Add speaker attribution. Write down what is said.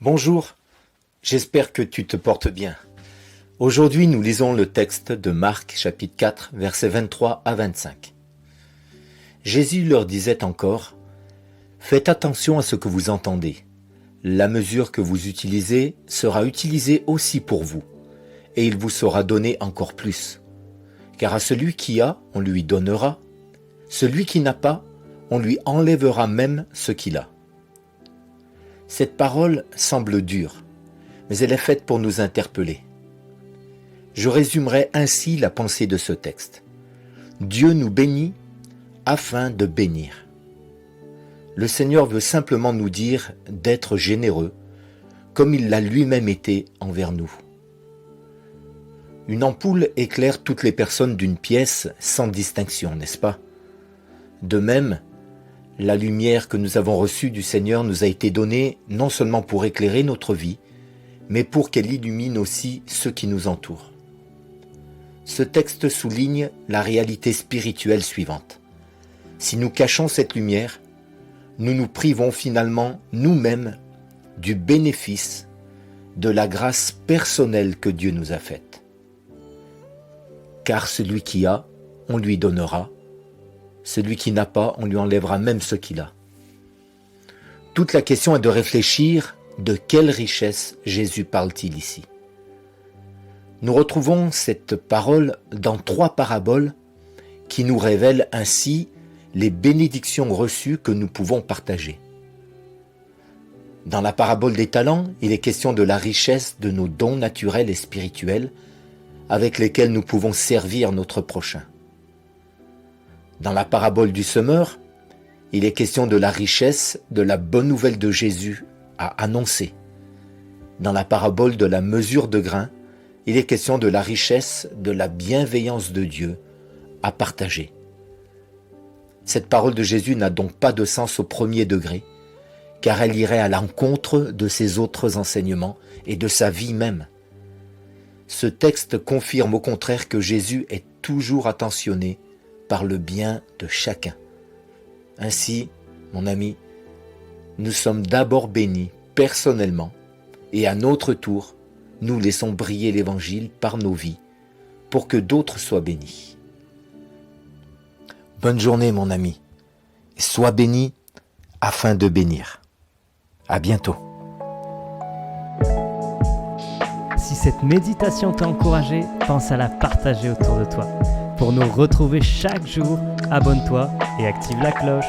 Speaker 1: Bonjour, j'espère que tu te portes bien. Aujourd'hui, nous lisons le texte de Marc, chapitre 4, versets 23 à 25. Jésus leur disait encore : « Faites attention à ce que vous entendez. La mesure que vous utilisez sera utilisée aussi pour vous, et il vous sera donné encore plus. Car à celui qui a, on lui donnera. Celui qui n'a pas, on lui enlèvera même ce qu'il a. » Cette parole semble dure, mais elle est faite pour nous interpeller. Je résumerai ainsi la pensée de ce texte. Dieu nous bénit afin de bénir. Le Seigneur veut simplement nous dire d'être généreux, comme il l'a lui-même été envers nous. Une ampoule éclaire toutes les personnes d'une pièce sans distinction, n'est-ce pas ? De même, la lumière que nous avons reçue du Seigneur nous a été donnée non seulement pour éclairer notre vie, mais pour qu'elle illumine aussi ceux qui nous entourent. Ce texte souligne la réalité spirituelle suivante. Si nous cachons cette lumière, nous nous privons finalement nous-mêmes du bénéfice de la grâce personnelle que Dieu nous a faite. Car celui qui a, on lui donnera. Celui qui n'a pas, on lui enlèvera même ce qu'il a. Toute la question est de réfléchir de quelle richesse Jésus parle-t-il ici. Nous retrouvons cette parole dans 3 paraboles qui nous révèlent ainsi les bénédictions reçues que nous pouvons partager. Dans la parabole des talents, il est question de la richesse de nos dons naturels et spirituels avec lesquels nous pouvons servir notre prochain. Dans la parabole du semeur, il est question de la richesse de la bonne nouvelle de Jésus à annoncer. Dans la parabole de la mesure de grain, il est question de la richesse de la bienveillance de Dieu à partager. Cette parole de Jésus n'a donc pas de sens au premier degré, car elle irait à l'encontre de ses autres enseignements et de sa vie même. Ce texte confirme au contraire que Jésus est toujours attentionné par le bien de chacun. Ainsi, mon ami, nous sommes d'abord bénis personnellement et à notre tour, nous laissons briller l'Évangile par nos vies pour que d'autres soient bénis. Bonne journée, mon ami, et sois béni afin de bénir. À bientôt.
Speaker 2: Si cette méditation t'a encouragé, pense à la partager autour de toi. Pour nous retrouver chaque jour, abonne-toi et active la cloche.